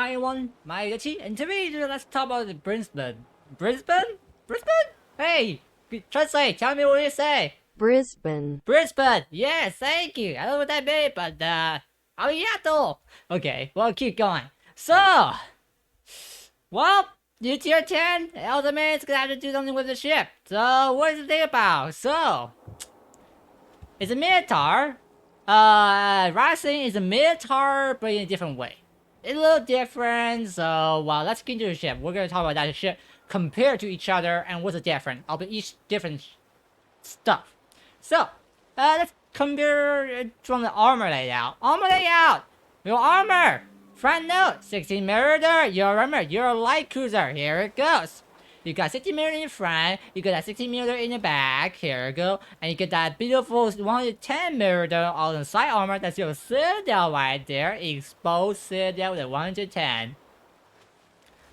Hi everyone, my T, and today let's talk about Brisbane. Brisbane? Brisbane? Hey, translate, tell me what you say. Brisbane. Brisbane, yes, thank you. I don't know what that means, but arigato. Okay, well, keep going. So, well, you tier 10, Ultraman's gonna have to do something with the ship. So, what is the thing about? So, it's a Minotaur. Rising is a Minotaur, but in a different way. It's a little different, so, well, let's get into the ship. We're gonna talk about that ship compared to each other and what's the difference of each different stuff. So, let's compare it from the armor layout. Armor layout! Your armor! Front note, 16mm, your armor, you're a light cruiser. Here it goes. You got 60mm in front, you got that 60mm in the back, here you go, and you get that beautiful 110mm on the side armor. That's your citadel right there, exposed citadel with a 110.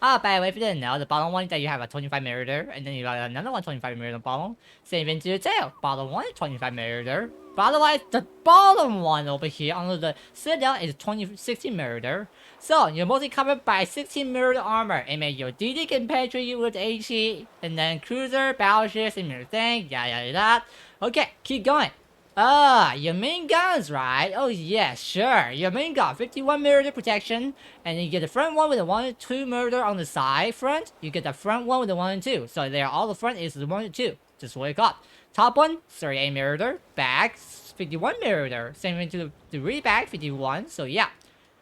Oh, by the way, if you didn't know, the bottom one that you have a 25mm, and then you got another one 25mm bottom. Same thing to the tail. Bottom one 25mm. But otherwise, the bottom one over here under the citadel is 60mm. So you're mostly covered by 16mm armor. It made your DD can penetrate you with HE, and then cruiser, battleship, similar thing, yada yada. Okay, keep going. Your main guns, right? Oh yeah, sure. Your main gun, 51mm protection, and then you get the front one with the 1 and 2mm on the side front. You get the front one with the 1 and 2. So there, all the front is the 1 and 2. Just what it got. Top one, 38mm. Back, 51mm. Same thing to the rear back, 51. So yeah.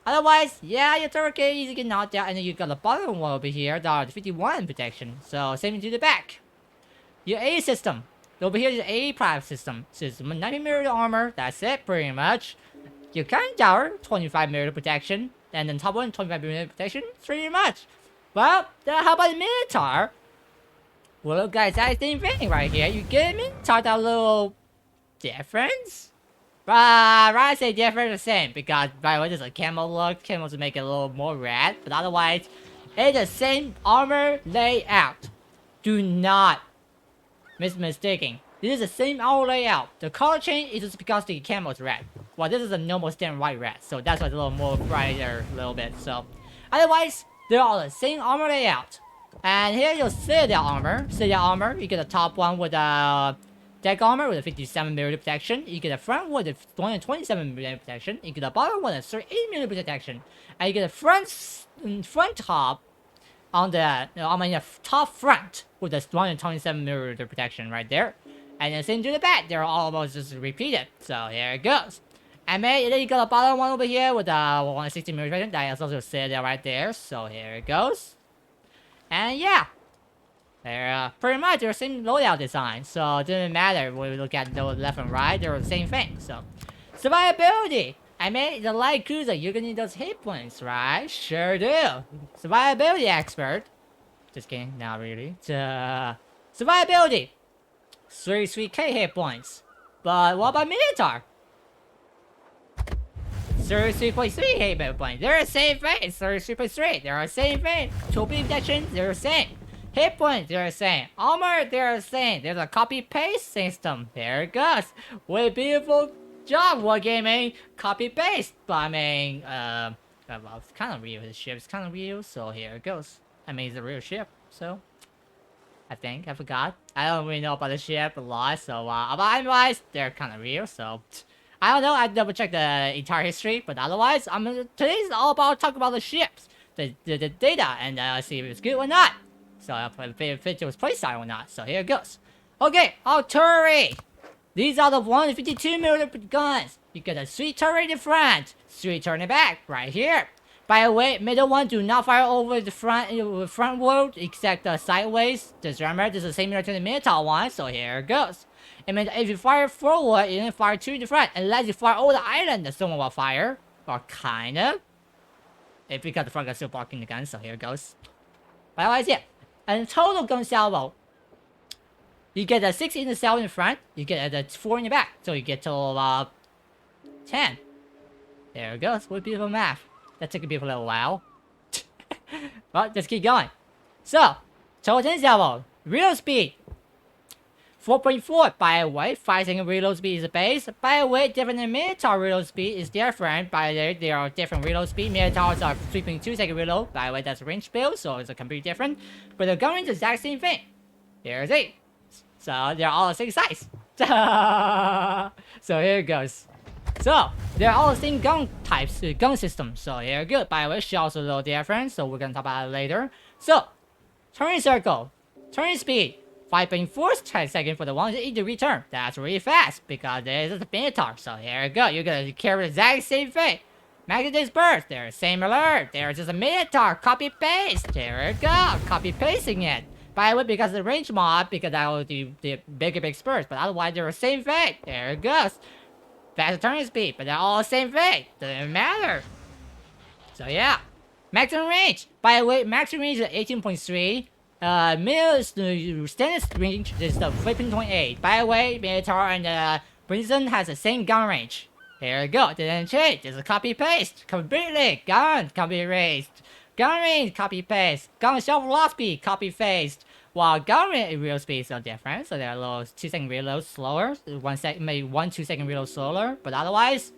Otherwise, yeah, your turret can easily get knocked out, and then you got the bottom one over here, the 51 protection. So same thing to the back. Your A system. Over here is A prime system. System 90mm armor. That's it, pretty much. Your cannon tower, 25mm protection. And then top one, 25mm protection. Pretty much. Well, how about the Minotaur? Well, guys, that's the same thing right here. You get a Minotaur, that little difference? I say different or same. Because, by the way, there's a camo look. Camos make it a little more red. But otherwise, it's the same armor layout. Do not mistaking. This is the same armor layout. The color change is just because the camo is red. Well, this is a normal standard white red, so that's why it's a little more brighter a little bit. So, otherwise, they're all the same armor layout. And here's your Citadel armor. Citadel armor, you get the top one with a deck armor with a 57mm protection. You get the front one with a 127mm protection. You get the bottom one with a 38mm protection. And you get the front top on the top front with the 127mm protection right there. And then same to the back, they're almost just repeated. So here it goes. And then you got the bottom one over here with the 160mm protection. That is also Citadel right there. So here it goes. And yeah. They're pretty much the same loadout design. So it doesn't matter when we look at the left and right, they're the same thing. So survivability. I mean, the light cruiser, you're gonna need those hit points, right? Sure do. Survivability expert. Just kidding, not really. Survivability. 33k hit points. But what about Minotaur? 33.3 hit points. They're the same thing. 33.3. They're the same thing. Trophy protection, they're the same. Hit points, they're the same. Armor, they're the same. There's a copy-paste system. There it goes. What a beautiful job, Wargaming. Copy-paste. But I mean, well, it's kind of real. The ship's kind of real, so here it goes. I mean, it's a real ship, so I think I forgot. I don't really know about the ship a lot, so otherwise they're kind of real. So I don't know. I double check the entire history, but otherwise, today's all about talking about the ships, the data, and see if it's good or not. So if it was playstyle or not. So here it goes. Okay, artillery. These are the 152mm guns. You get a 3 turret in the front, 3 turret in the back, right here. By the way, middle one do not fire over the front world, except sideways. Just remember, this is the same to the Minotaur one, so here it goes. It means if you fire forward, you don't fire 2 in the front, unless you fire over the island that someone will fire. Or kind of. If because the front guy's still blocking the gun, so here it goes. But otherwise, yeah. And total gun salvo. You get a 6 in the cell in the front, you get a 4 in the back. So you get total 10. There it goes. What beautiful math. That took a beautiful little while. Well, just keep going. So, total 10 salvo. Real speed. 4.4, by the way, 5-second reload speed is the base. By the way, different than Minotaur reload speed is different. By the way, there are different reload speed. Minotaurs are 3.2-second reload. By the way, that's range build, so it's a completely different. But they're going to the exact same thing. Here's it. So they're all the same size. So here it goes. So they're all the same gun types, gun system. So here we go. By the way, shells are a little different, so we're gonna talk about it later. So turning circle, turning speed, 5.4 seconds for the one to eat return. That's really fast because this is a Minotaur. So here we go. You're gonna carry the exact same thing. Magnetic burst, they're same alert. They're just a Minotaur. Copy paste. There we go. Copy pasting it. By the way, because the range mod, because that will do the big burst, but otherwise they're the same thing. There it goes. Faster turning speed, but they're all the same thing. Doesn't matter. So yeah. Maximum range. By the way, maximum range is 18.3. Standard range is the 15.8. By the way, Minotaur and Brisbane has the same gun range. Here we go. Didn't change. Just a copy paste. Completely. Gun copy paste. Gun range copy paste. Gun shelf velocity copy paste. While gun reload speeds are different, so they're a little 2-second reload slower, maybe 1-2-second reload slower, but otherwise,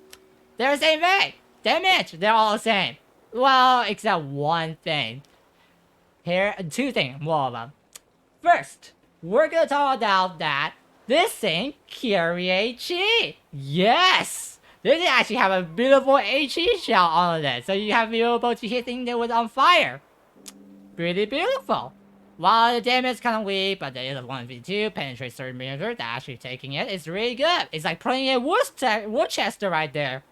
they're the same thing. Damage, they're all the same. Well, except one thing. Here, two things, more of them. First, we're gonna talk about that this thing carry HE. Yes, this actually have a beautiful HE shell on it, so you have to be able to hit things that was on fire. Pretty beautiful. While the damage is kind of weak, but there is a 1v2 penetrate certain meter that actually taking it. It's really good. It's like putting a Worcester right there.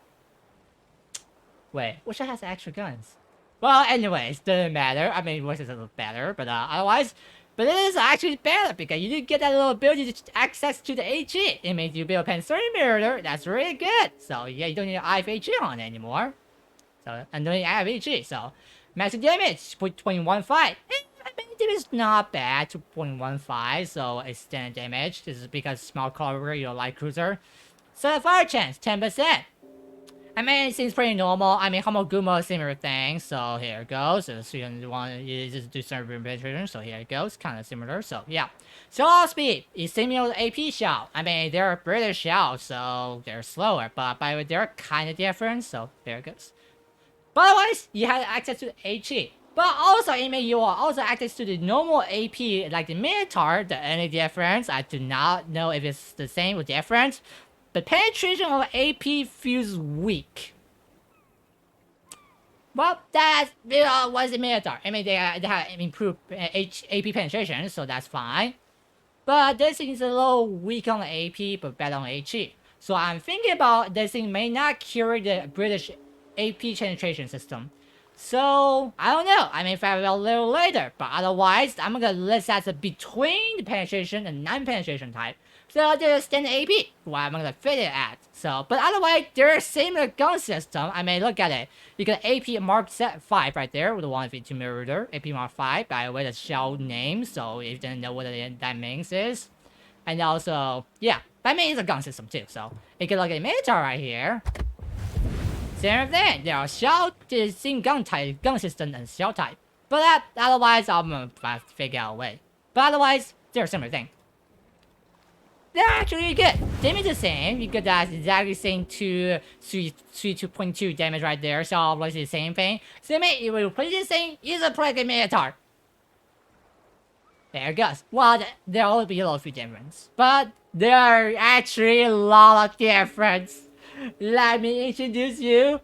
Wait, Worcester has extra guns. Well, anyways, doesn't matter. I mean, Worcester's a little better, but otherwise, but it is actually better because you do get that little ability to access to the HE. It means you build a penetrating meter. That's really good. So yeah, you don't need an IF on it anymore. So and don't need IF so maximum damage 0.15. I mean, it is not bad, 2.15, so it's standard damage. This is because small caliber, you know, light cruiser. So the fire chance, 10%. I mean, it seems pretty normal. I mean, Homogumo, similar thing. So here it goes. So you just do some penetration. So here it goes, kind of similar. So yeah. Slow speed is similar to AP shell. I mean, they're British shells, so they're slower. But by the way, they're kind of different. So there it goes. But otherwise, you have access to HE. But also, I mean, you are also access to the normal AP, like the Minotaur. The only difference, I do not know if it's the same or different. But penetration of AP feels weak. Well, that's what's the Minotaur. I mean, they have improved AP penetration, so that's fine. But this thing is a little weak on the AP, but better on HE. So I'm thinking about this thing may not carry the British AP penetration system. So, I don't know. I may find out a little later. But otherwise, I'm gonna list that between the penetration and non-penetration type. So, there's standard AP, what I'm gonna fit it at. So, but otherwise, there's similar gun system. I may look at it. You got AP Mark 5 right there with the 1v2 mirror. AP Mark 5, by the way, the shell name. So, if you didn't know what that means is. And also, yeah, that means it's a gun system too. So, you can look at the Minotaur right here. Same thing, there are shell, the same gun type, gun system, and shell type. But otherwise, I'm gonna figure out a way. But otherwise, they're a similar thing. They're actually good. Damage is the same. You get that exactly same 2.2 damage right there. So obviously the same thing. So if we play this thing, use a play Minotaur. There it goes. Well, there will be a lot of difference. But there are actually a lot of difference. Let me introduce you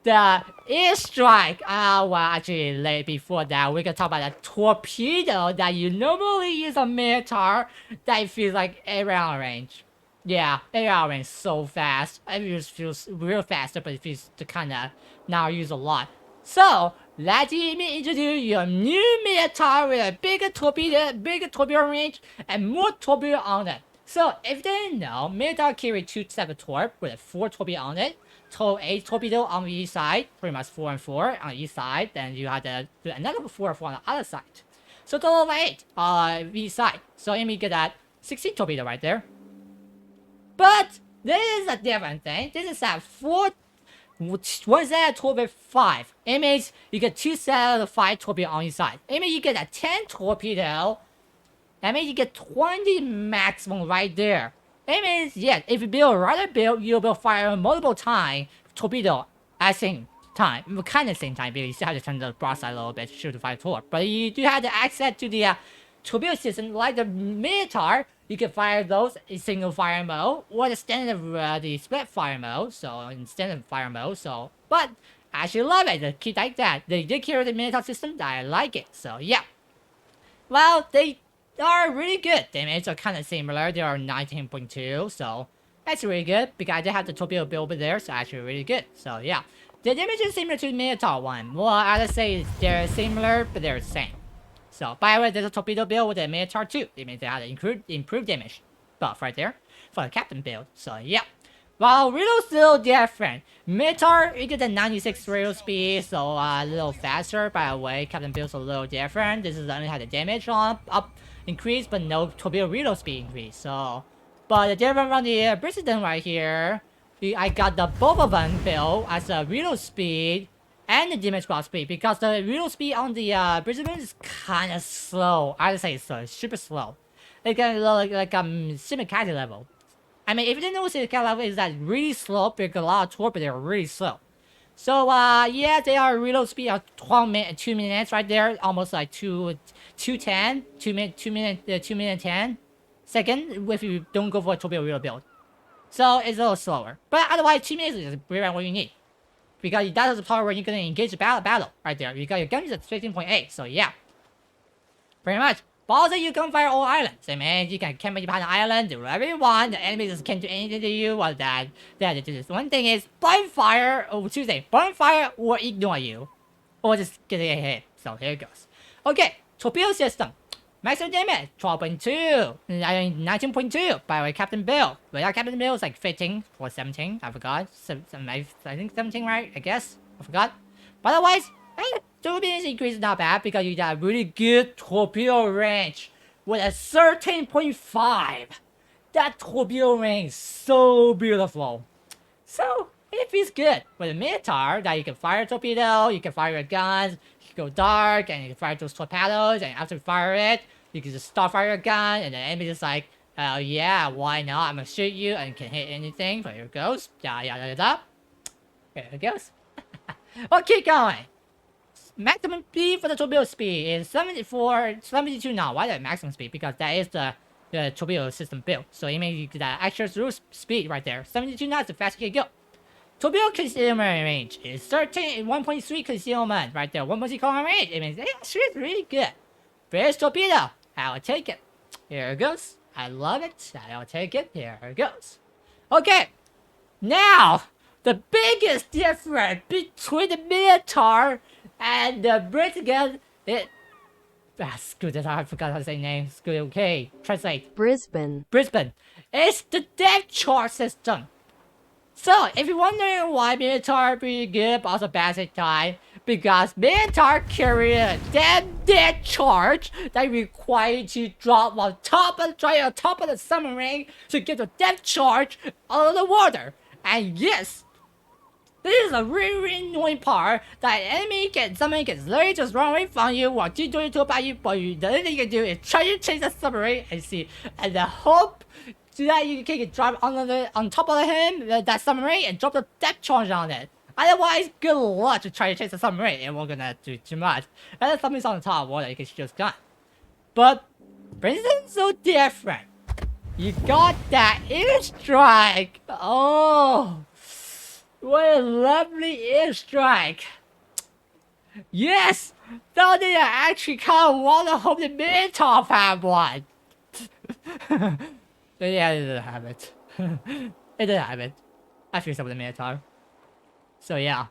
the airstrike. Well, actually, before that, we can talk about the torpedo that you normally use on Minotaur that feels like around range. Yeah, around range so fast. It feels real faster, but it feels to kind of now use a lot. So, let me introduce your new Minotaur with a bigger torpedo range, and more torpedo on it. So, if you didn't know, Minotaur carry 2 sets of torp with 4 torpedo on it. Total 8 torpedo on each side, pretty much 4 and 4 on each side. Then you have to do another 4 and 4 on the other side. So total of 8 on each side. So you get that 16 torpedo right there. But this is a different thing. This is at 1 set of torpedo 5. It means you get 2 sets of 5 torpedo on each side. It means you get a 10 torpedo That means you get 20 maximum right there. It means, yes, if you build a radar build, you'll be able to fire multiple times torpedo at the same time. Well, kind of same time, but you still have to turn the broadside a little bit to shoot the fire torp. But you do have the access to the torpedo system like the Minotaur. You can fire those in single fire mode or the standard the split fire mode. So in standard fire mode. So, but I actually love it. They keep like that. They did carry the Minotaur system. I like it. So yeah. Well, they are really good. Damage are kind of similar. They are 19.2. So that's really good because they have the torpedo build over there. So actually really good. So yeah. The damage is similar to the Minotaur one. Well, I'd say they're similar, but they're the same. So, by the way, there's a torpedo build with the Minotaur too. It means they have improved damage buff right there for the captain build. So, yeah. While Riddle's still different. Minotaur, you get the 96 rail speed, so a little faster. By the way, captain build's a little different. This is only had the damage on up increase, but no torpedo Riddle speed increase. So, but the difference from the Brisbane right here, I got the both of them built as a Riddle speed and the damage buff speed, because the real speed on the Brisbane is kind of slow. I would say it's slow. It's super slow. Like Simicati level. I mean, if you didn't know Simicati level is that really slow, because a lot of torp, but they're really slow. So yeah, they are real speed of 2 minutes right there, almost like 2:10, 2 minute 10 second if you don't go for a torpedo real build. So it's a little slower, but otherwise 2 minutes is pretty much what you need. Because that is the part where you're gonna engage the battle right there. You got your guns at 15.8, so yeah. Pretty much. But also you can fire all islands. I mean, you can camp behind the island, do whatever you want. The enemies just can't do anything to you. Well, that do this. One thing is blind fire, or Tuesday, blind fire or ignore you. Or just get a hit. So here it goes. Okay, torpedo system. Maximum damage, 12.2, 19.2, by the way, Captain Bill. Without Captain Bill, it's like 15 or 17, I forgot. I think 17, right? I guess. I forgot. But otherwise, torpedo increase is not bad because you got a really good torpedo range with a 13.5. That torpedo range is so beautiful. So, it feels good. With a Minotaur, that you can fire a torpedo, you can fire your guns, go dark and you can fire those torpedoes, and after you fire it, you can just start fire your gun, and the enemy is like, oh yeah, why not? I'm gonna shoot you and can hit anything. But here it goes. Here it goes. Well, keep going. Maximum speed for the torpedo speed is 72 now. Why the maximum speed? Because that is the torpedo system build. So it means you get that extra through speed right there. 72 knots, the faster you can go. Torpedo concealment range is 1.3 concealment right there. 1.3 kilometer range. It means it's really good. First torpedo. I'll take it. Here it goes. I love it. I'll take it. Here it goes. Okay. Now, the biggest difference between the Minotaur and the Brisbane is... screw this. I forgot how to say name. Screw it. Okay. Translate. Brisbane. Brisbane. It's the depth charge system. So, if you're wondering why Minotaur pretty good, but also bad at the time, because Minotaur carry a dead charge that require you to drop on top of the submarine to get the depth charge out of the water. And yes, this is a really annoying part that somebody gets literally just run away from you while you doing to about you, but the only thing you can do is try to chase the submarine and see, and the hope so that you can drive on top of him, that submarine, and drop the depth charge on it. Otherwise, good luck to try to chase the submarine. It won't gonna do too much. And the submarine's on the top of water, you can just gun. But Brisbane's so different. You got that airstrike. Oh, what a lovely airstrike. Yes, though they actually kind of want to hope the Minotaur have one. Yeah, it didn't have it. It didn't have it. I feel so with the Minotaur. So yeah.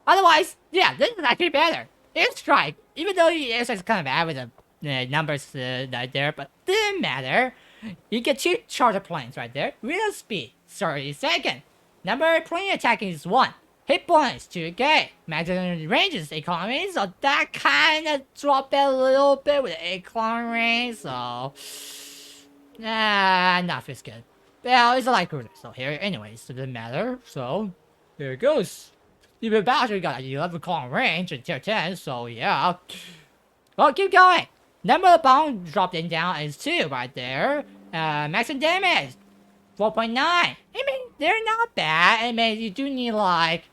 Otherwise, yeah, this is actually better. Airstrike, even though the airstrike is kind of bad with the numbers right there, but didn't matter. You get 2 charter planes right there. Real speed, 30 seconds. Number of plane attacking is 1. Hit points 2k. Maximum range is 8 kilometers, so that kind of dropped a little bit with the 8 kilometer range, so not feels good. Well, it's a light cruiser, so here anyways, it doesn't matter. So here it goes. Even Bowser got 11 kilometer range and tier 10, so yeah. Well, keep going. Number of bombs dropped in down is 2 right there. Maximum damage 4.9. I mean, they're not bad. I mean, you do need like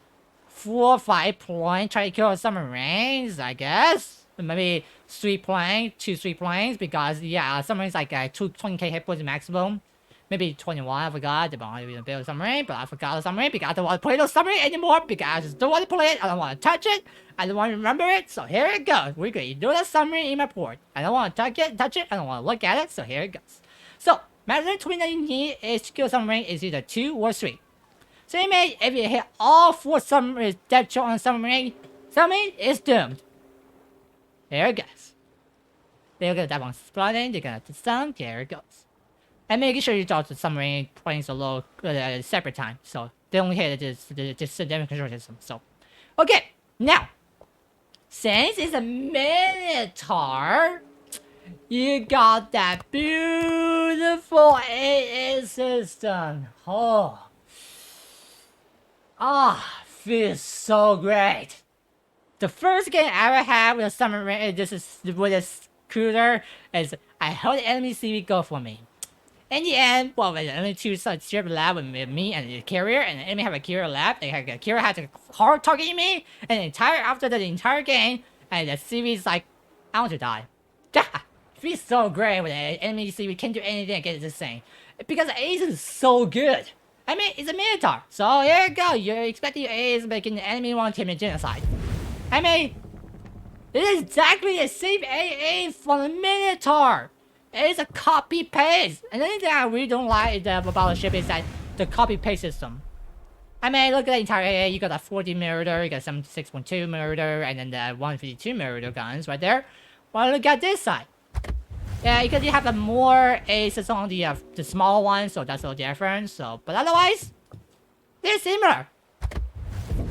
4 or 5 points try to kill submarines, I guess. Maybe 3 planes, 2-3 planes, because yeah, submarines like 20k hit points maximum. Maybe 21, I forgot. They don't even build a submarine, but I forgot the submarine because I don't want to play the submarine anymore because I just don't want to play it. I don't want to touch it. I don't want to remember it. So here it goes. We're going to do the submarine in my port. I don't want to touch it. I don't want to look at it. So here it goes. So maximum 29 you need is to kill a submarine is either 2 or 3. So you may, if you hit all 4 submarines death shot on submarine is doomed. Here it goes. They're gonna die on exploding. They're gonna sunk. Here it goes. And making sure you drop the submarine planes a little separate time, so they only hit this damage control system. So, okay, now since it's a Minotaur, you got that beautiful AA system. Feels so great. The first game I ever had with a submarine, with a cruiser, is I heard the enemy CV go for me. In the end, well, the only 2 ship lab with me and the carrier, and the enemy have a carrier lab. The carrier had to hard target me, and after the entire game, and the CV's like, I want to die. Feels so great when the enemy CV can't do anything against this thing. Because the ace is so good. I mean, it's a Minotaur. So here you go. You're expecting your ace making the enemy want to commit genocide. I mean, it is exactly the same AA from the Minotaur. It's a copy paste. And the only thing I really don't like about the ship is that the copy paste system. I mean, look at the entire AA. You got a 40 Minotaur, you got some 6.2 Minotaur, and then the 152 Minotaur guns right there. Well, look at this side. Yeah, because you have the more aces on the small one, so that's a little different. So, but otherwise, they're similar.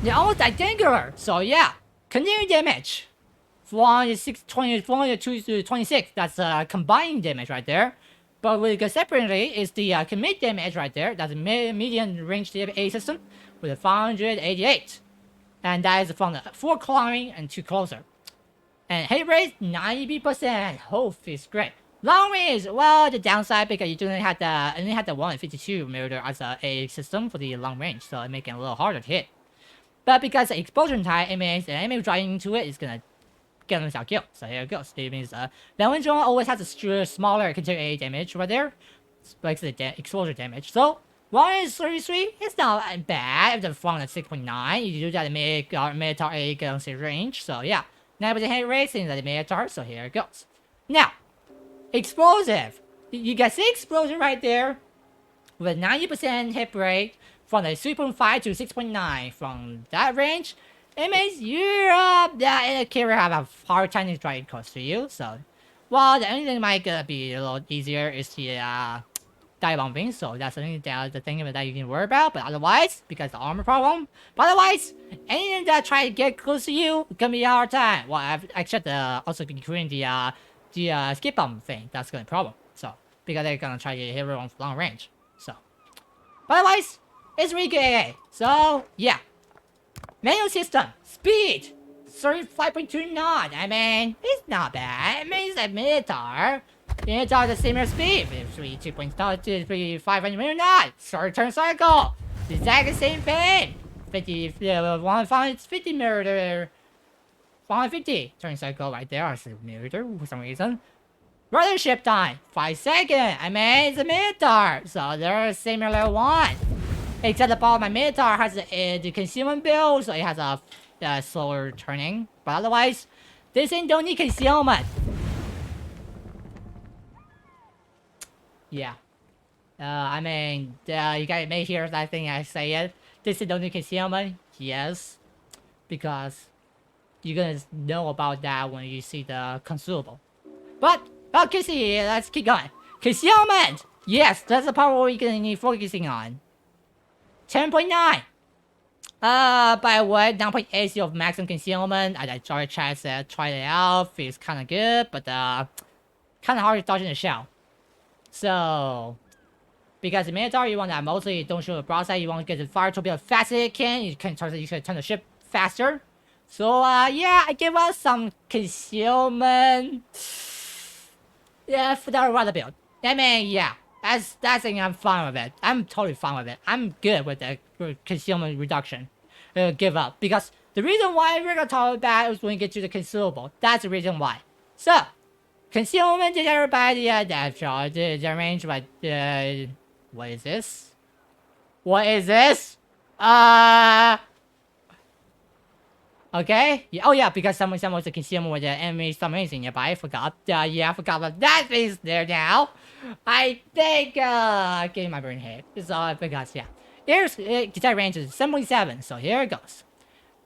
They're almost identical. So yeah, continuing damage. 420 to 26. That's combined damage right there. But we got separately is the commit damage right there. That's a medium range A system with a 588, and that is from the 4 climbing and 2 closer. And hit rate 90%. Oh, feels great. Long range, well, the downside because you only had the 152 Minotaur as a system for the long range, so it makes it a little harder to hit. But because the explosion time, it means the enemy driving into it is gonna get themselves killed. So here it goes. It means Long drone always has a smaller continuing damage right there, like the exposure damage. So 133, it's not bad. If they're from the 6.9, you do that to make Minotaur a gun range. So yeah. 9% hit rate seems like the Minotaur, so here it goes. Now, explosive. You got 6 explosion right there with 90% hit rate from the 3.5 to 6.9 from that range. It means you're up that and the carrier have a hard time to try close to you. So, well, the only thing might be a little easier is the dive bombing. So that's the thing that you can worry about. But otherwise, because the armor problem. But otherwise, anything that try to get close to you gonna be a hard time. Well, I've actually also including the skip bomb thing. That's gonna be a problem. So because they're gonna try to hit everyone from long range. So, but otherwise, it's really good AA. So yeah. Manual system, speed, 35.2 knots. I mean, it's not bad. It means that Minotaur is the similar speed. 500 knots. Short turn cycle. The exact same thing. 150 Minotaur. 150 turn cycle right there. It's a Minotaur for some reason. Rudder ship time, 5 seconds. I mean, it's a Minotaur. So they're a similar one. Except the bottom, my Minotaur has the concealment build, so it has a slower turning. But otherwise, this thing don't need concealment. Yeah. I mean, you guys may hear that thing I say it. This thing don't need concealment. Yes. Because you're gonna know about that when you see the consumable. But, okay, see, let's keep going. Concealment! Yes, that's the part where we're gonna need focusing on. 10.9. By the way, 9.8 of maximum concealment. I tried it out. Feels kind of good, but kind of hard to dodge in the shell. So, because the Minotaur, you want that mostly don't shoot the broadside. You want to get the fire torpedo as fast as it can. You can turn the ship faster. So yeah, I give us some concealment. Yeah, for the radar build. I mean, yeah, that's thing I'm fine with it. I'm totally fine with it. I'm good with the consumer reduction. Give up because the reason why we're gonna talk about is when we get to the consumable. That's the reason why. So, concealment is everybody that charge the range, but what is this? What is this? Okay. Yeah, oh yeah, because someone was a consumer with the enemy submarines nearby. I forgot. Yeah, I forgot about that thing's there now. I think getting my brain hit. So because yeah. Here's detect range is 7.7, so here it goes.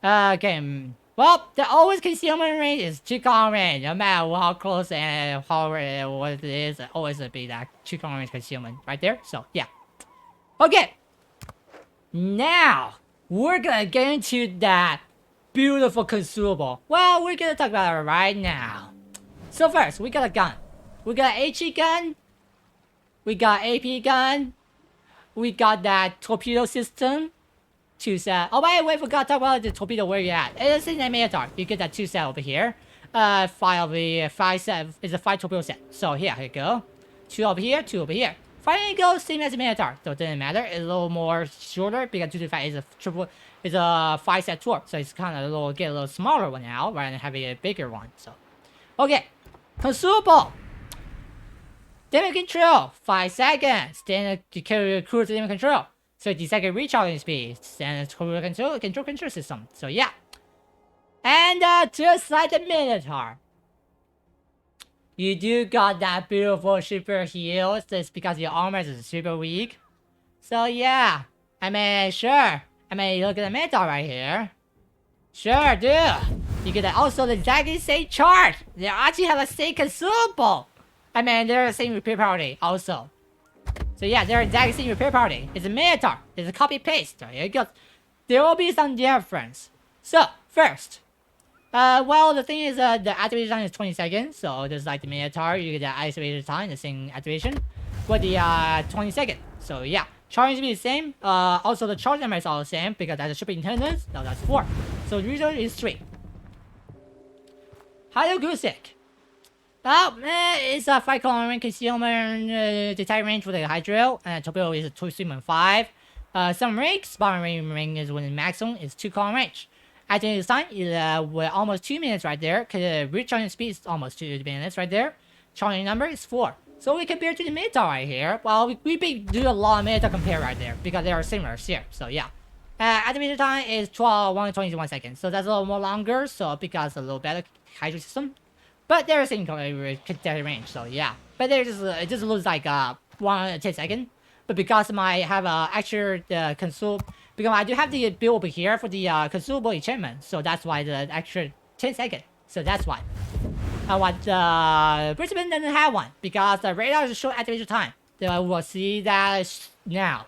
Okay. Well, the always concealment range is 2 kilometer range. No matter how close and how what it is, it always be that 2 kilometer range concealment right there. So yeah. Okay. Now we're gonna get into that beautiful consumable. Well, we're gonna talk about it right now. So first, we got a gun. We got HE gun. We got AP gun. We got that torpedo system. 2 set. Oh, by the way, I forgot to talk about the torpedo where you at. It's in the Minotaur. You get that 2 set over here. 5 set is a 5 torpedo set. So here you go. 2 over here, 2 over here. Finally goes same as the Minotaur. So it doesn't matter. It's a little more shorter because 225 is a triple. It's a 5 set torp, so it's kind of get a little smaller one now rather than having a bigger one. So, okay, consumable. Damage control, 5 seconds. Then you carry cruise damage control. 30-second recharging speed. Then control system. So yeah. And just like the Minotaur, you do got that beautiful super heals. That's because your armor is super weak. So yeah, I mean sure. I mean, you look at the Minotaur right here. Sure, do. You get also the exactly same chart. They actually have a same consumable. I mean, they're the same repair party also. So yeah, they're exactly same repair party. It's a Minotaur. It's a copy paste. So here it goes. There will be some difference. So first, well, the thing is, the activation time is 20 seconds. So just like the Minotaur, you get the activation time, the same activation, with the 20 seconds. So yeah. Charging speed is the same. Also, the charge number is all the same because that's a shipping intelligence. No, that's 4. So the result is 3. Hydroacoustic. Well, it's a 5 kilometer concealment detect range for the hydro, and torpedo is a 2.5. Some ranks, bottom ring is within maximum, is 2 kilometer range. Activation time is with almost 2 minutes right there. Cause recharging speed is almost 2 minutes right there. Charging number is 4. So we compare to the Minotaur right here. Well, we do a lot of Minotaur compare right there because they are similar here. So yeah. Activation time is 21 seconds. So that's a little more longer. So because a little better hydro system. But they're the same range. So yeah. But it just looks like 110 seconds. But because I have extra because I do have the build over here for the consumable enchantment. So that's why the extra 10 seconds. So that's why. Brisbane doesn't have one because the radar is a short activation time. So we'll see that now.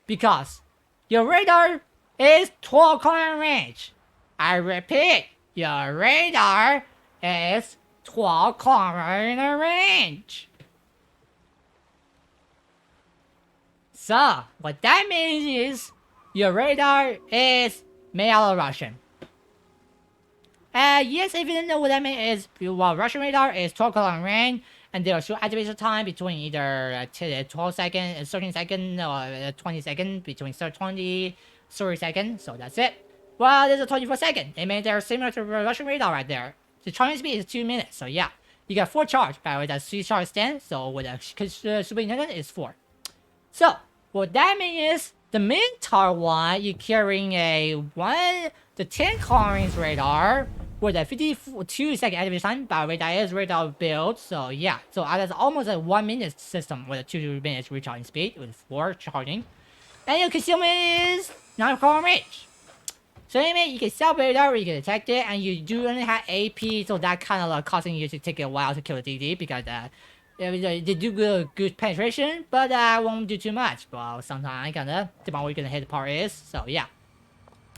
Because your radar is 12 kilometer range. I repeat, your radar is 12 kilometer range. So what that means is your radar is made out of Russian. Yes, if you didn't know what that means is, well, Russian radar is 12 kilometer range, and there are short activation time between either 12 seconds, 13 seconds, or 20 seconds, between 20, 30 seconds, so that's it. Well, there's a 24 second. It means they're similar to Russian radar right there. The charging speed is 2 minutes, so yeah. You got 4 charge, by the way, that's 3 charge stand, so with a superintendent is 4. So, what that means is, the Minotaur one, you're carrying the 10 kilometer radar, with a 52-second activation time, but radar is radar build, so yeah. So that's almost a 1 minute system with a 2 minutes recharging speed with 4 charging. And your concealment is 9 kilometer range. So anyway, you can self radar, you can detect it, and you do only have AP, so that kind of causing you to take a while to kill the DD because they do good penetration, but won't do too much. Well, sometimes depending on where you're gonna hit the part is, so yeah.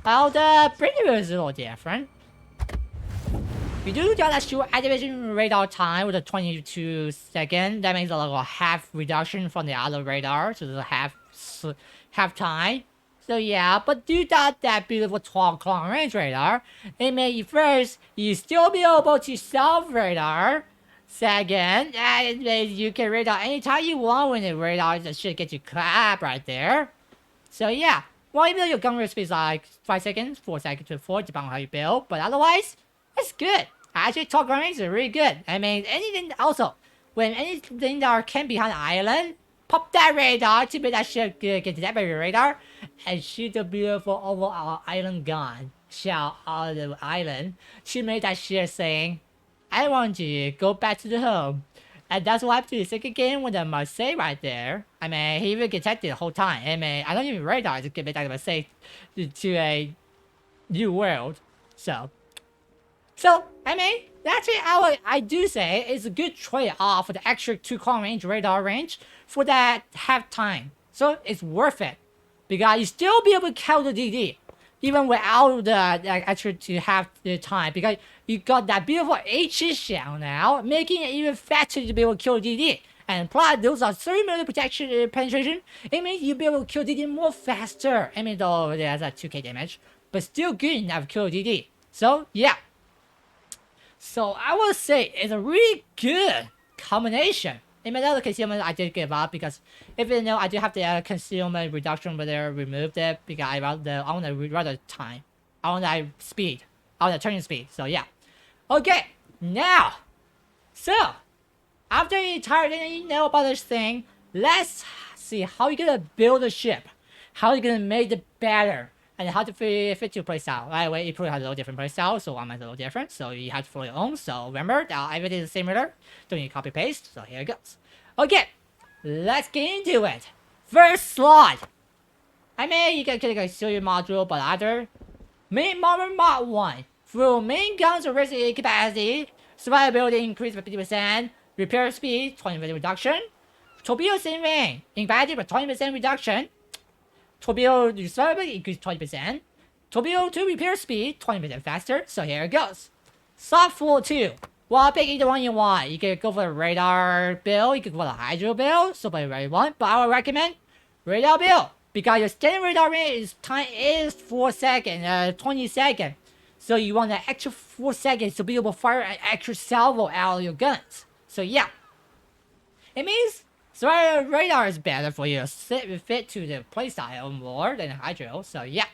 Well, the printer is a little different. You do got a short activation radar time with a 22 second. That means a half reduction from the other radar, so there's a half time. So yeah, but do that beautiful 12 kilometer range radar. It may first you still be able to self radar. Second, it means you can radar anytime you want when the radar just should get you clap right there. So yeah, well, even though your gun rate speed is like 5 seconds, 4 seconds to 4, depending on how you build, but otherwise, it's good. Actually, talk gun range is really good. I mean, anything also, when anything that can behind the island, pop that radar to make that shit get detected by your radar, and shoot the beautiful overall island gun shell out of the island to make that shit saying, I want you to go back to the home. And that's what happened to the second game with the Marseille right there. I mean, he even detected the whole time. I mean, I don't even radar to get back to Marseille to a new world. So, I mean, that's it. I do say it's a good trade-off for the extra 2 call range radar range for that half time. So it's worth it because you still be able to count the DD even without the extra to have the time because you got that beautiful H shell now, making it even faster to be able to kill DD. And plus, those are 30mm protection penetration. It means you'll be able to kill DD more faster. I mean, though there's a 2k damage, but still good enough to kill DD. So yeah. So I would say it's a really good combination. In my other concealment, I did give up because if you know, I do have the concealment reduction, but they removed it because I want the rather time, I want the speed, I want the turning speed. So yeah, okay. Now, so after you tired and you know about this thing, let's see how you're gonna build a ship, how you're gonna make it better, and how to fit your playstyle. By the way, it probably has a little different playstyle, so mine is a little different, so you have to follow your own. So remember that everything is the same order. Don't need to copy paste. So here it goes. Okay, let's get into it. First slot. I mean, you can click a serial module, but either main model mod 1 through main guns resistance capacity, survivability increase by 50%, repair speed 20% reduction, torpedo same range, invalid but 20% reduction. Torpedo survivability increase 20%. Torpedo 2 repair speed 20% faster. So here it goes. Slot 4 2. Well, pick either one you want. You can go for the radar build. You can go for the hydro build. So whatever you want. But I would recommend radar build because your standard radar range is 4 seconds, 20 seconds. So you want an extra 4 seconds to be able to fire an extra salvo out of your guns. So yeah, it means. So radar is better for you to fit to the playstyle more than hydro. So yeah.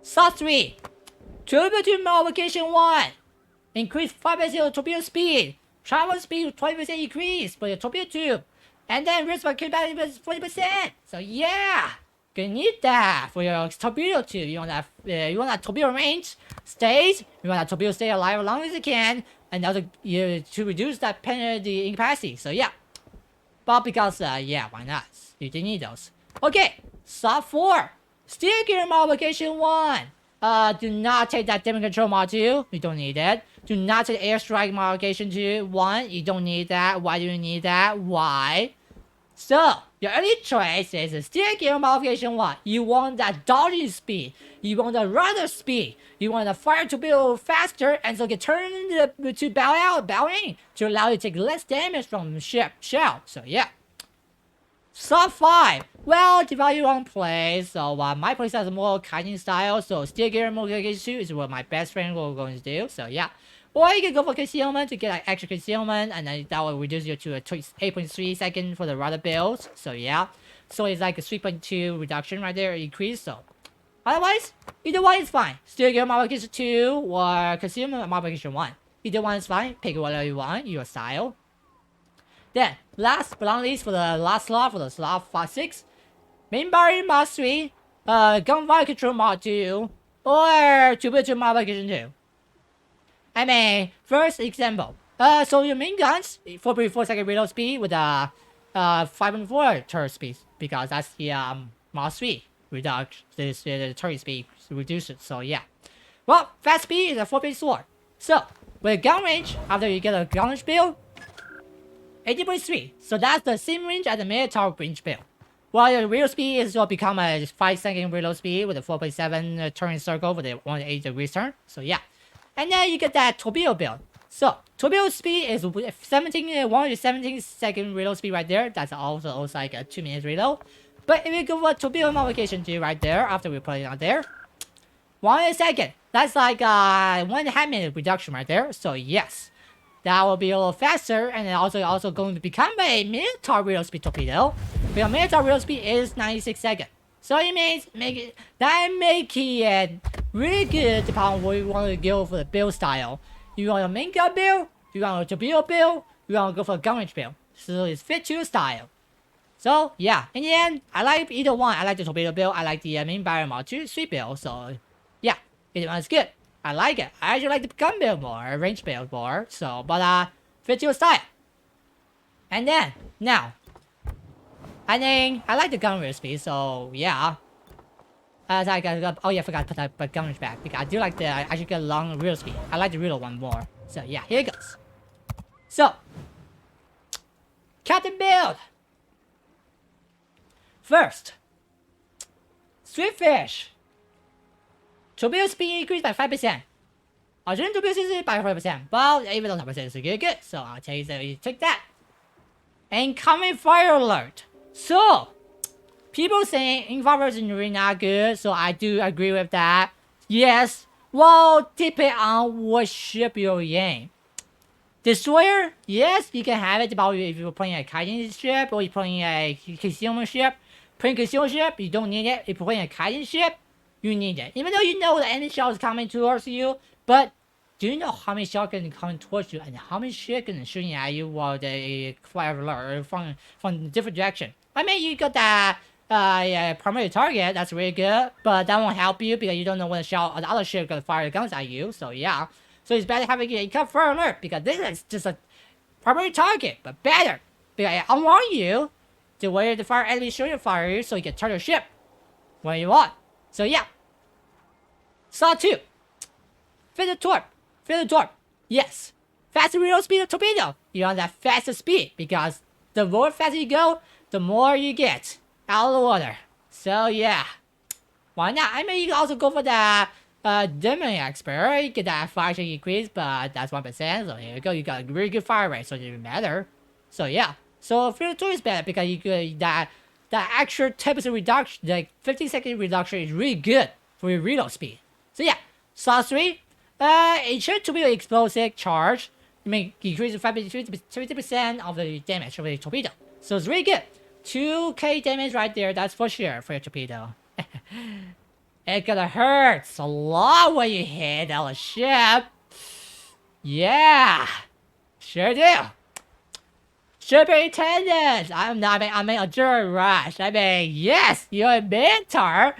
Slot 3. Torpedo 2 modification 1. Increase 5% torpedo speed. Travel speed 20% increase for your torpedo tube. And then risk by capacity 40%. So yeah. Gonna need that for your torpedo tube. You want that torpedo range stays. You want that torpedo stay alive as long as it can. And also to reduce that penalty incapacity. So yeah. But because, yeah, why not? You do need those. Okay, slot 4. Steer gear modification 1. Do not take that damage control mod 2. You don't need it. Do not take airstrike modification 1. You don't need that. Why do you need that? Why? So, your early choice is a steer gear modification 1. You want that dodging speed. You want the rudder speed. You want the fire to build faster and so get turned to bow in to allow you to take less damage from shell. So yeah. Slot 5. Well, divide your own play. So my playstyle is more kiting style. So steer gear modification 2 is what my best friend will going to do. So yeah. Or you can go for concealment to get like extra concealment, and then that will reduce you to a 8.3 second for the rudder build. So yeah, so it's like a 3.2 reduction right there, increase. So otherwise, either one is fine. Steer gear modification 2 or concealment modification 1. Either one is fine. Pick whatever you want, your style. Then last but not least, for the last slot, for the slot 5-6, main body mod 3, gunfire control mod 2, or torpedo modification 2. I mean, first example. So your main guns, 4.4 second reload speed with a 5.4 turret speed because that's the mod 3 reduction. The turret speed reduces. So yeah. Well, fast speed is a 4.4. So with gun range, after you get a gun range build, 80.3. So that's the same range as the Minotaur range build. While your reload speed is will become a 5 second reload speed with a 4.7 turn circle with a 180 degrees turn. So yeah. And then you get that torpedo build. So torpedo speed is 117 second reload speed right there. That's also like a 2 minutes reload. But if you go for torpedo modification 2 right there, after we put it on there, 1 second. That's like 1.5 minute reduction right there. So yes, that will be a little faster, and then also going to become a Minotaur real speed torpedo. Because Minotaur real speed is 96 seconds. So it means make it really good depending on what you want to go for the build style. You want a main gun build, you want a torpedo build, you want to go for a gun range build. So it's fit to your style. So yeah, in the end, I like either one. I like the torpedo build, I like the main barrier mod 2 sweep build. So yeah, either one is good. I like it. I actually like the gun build more, range build more. So, but fit to your style. And then now, I think I like the gun range speed. So yeah. Oh yeah, I forgot to put the gun range back because I do like I should get a long real speed. I like the real one more. So yeah, here it goes. So, Captain build. First, Swiftfish. Torpedo speed increased by 5%. Alternate torpedo speed by 5%. But even though 5% is really good, so I'll tell you that you take that. Incoming fire alert. So, people saying infrared is really not good, so I do agree with that. Yes, well, depend on what ship you're in. Destroyer, yes, you can have it about if you're playing a Kaiden ship or you're playing a concealment ship. Playing concealment ship, you don't need it. If you're playing a Kaiden ship, you need it. Even though you know the enemy shell is coming towards you, but do you know how many shells can come towards you and how many shit can shooting at you while they fly alert from different direction? I mean, you got that primary target, that's really good, but that won't help you because you don't know when the shell or the other ship gonna fire guns at you. So yeah, so it's better having a cut fire alert because this is just a primary target, but better because I warn you to where the fire enemy shooting fire you so you can turn your ship when you want. So yeah. Saw 2. Minotaur. Yes. Faster reload speed of torpedo. You want that faster speed because the more faster you go, the more you get out of the water. So yeah. Why not? I mean, you can also go for the Demon Expert. You get that fire rate increase, but that's 1%. So here you go. You got a really good fire rate, so it doesn't matter. So yeah. So Minotaur is better because you get that actual 10% reduction, like 50-second reduction is really good for your reload speed. So yeah. Saw 3. It should to be an explosive charge. I mean, increase 50% of the damage of the torpedo. So it's really good. 2k damage right there, that's for sure for your torpedo. It gonna hurt a lot when you hit our ship. Yeah, sure do. Superintendent, I mean a jury rush. I mean, yes, you're a mentor.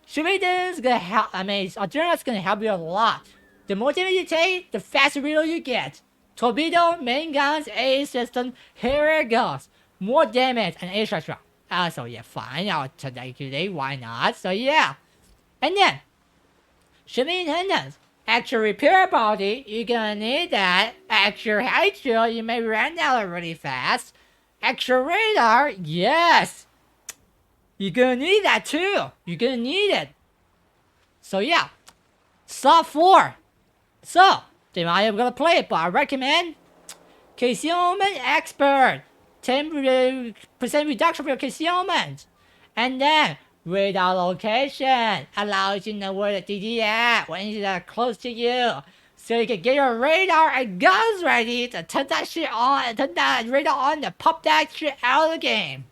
Superintendent's gonna help. I mean, a jury's gonna help you a lot. The more damage you take, the faster reload you get. Torpedo, main guns, A system, here it goes. More damage and A structure. So yeah, fine, I'll take that today, why not? So yeah. And then, shipping attendants. Actual repair body, you're gonna need that. Actual hydro, you may run out really fast. Actual radar, yes. You're gonna need that too. You're gonna need it. So yeah. Saw 4. So, I'm gonna play it, but I recommend Concealment Expert. 10% reduction for your concealment. And then, radar location allows you to know where the DD at when it's close to you. So you can get your radar and guns ready to turn that shit on and turn that radar on to pop that shit out of the game.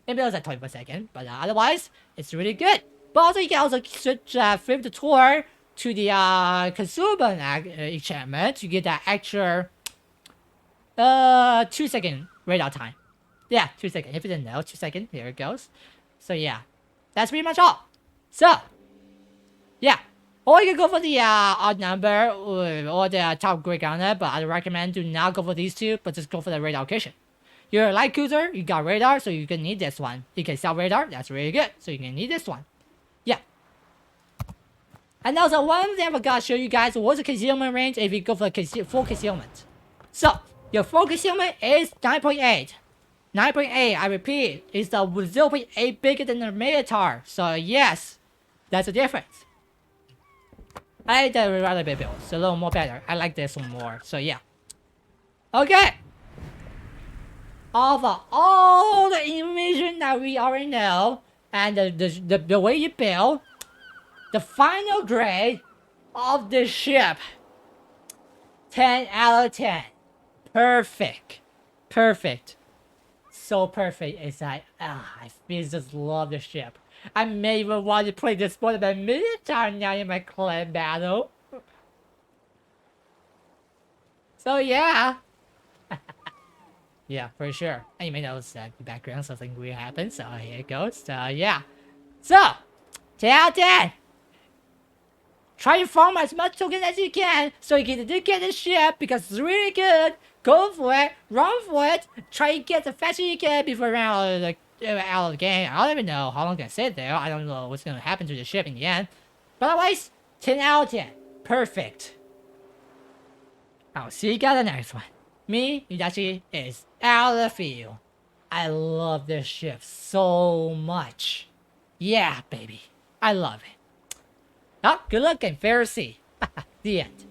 Maybe it was like 20 per second, but otherwise, it's really good. But also, you can also switch flip the tour to the consumer enchantment to get that extra 2-second radar time. Yeah, 2 seconds. If you didn't know, 2 seconds. Here it goes. So yeah, that's pretty much all. So yeah, or you can go for the odd number or the top grade gunner, but I recommend do not go for these two, but just go for the radar location. You're a light cruiser, you got radar, so you can need this one. You can sell radar, that's really good, so you can need this one. Yeah. And also, one thing I forgot to show you guys was the concealment range if you go for full concealment. So, your full concealment is 9.8. 9.8, I repeat, is the 0.8 bigger than the Minotaur. So, yes, that's the difference. I like the rather big build, so a little more better. I like this one more, so yeah. Okay. Of all the information that we already know, and the way you build, the final grade of this ship, 10 out of 10. perfect. Perfect. So perfect. It's like, I just love the ship. I may even want to play this more than a Minotaur now in my clan battle. So yeah. Yeah, for sure. And you may notice that the background something weird happened, so here it goes. So yeah. So, 10 out of 10. Try to farm as much tokens as you can so you can get the ship because it's really good. Go for it, run for it, try to get the faster you can before you run out of the game. I don't even know how long it's gonna sit there. I don't know what's gonna happen to the ship in the end. But otherwise, 10 out of 10. Perfect. I'll see you guys in the next one. Me, Yudachi, is out of the field. I love this ship so much. Yeah, baby. I love it. Oh, good luck and fair see. The end.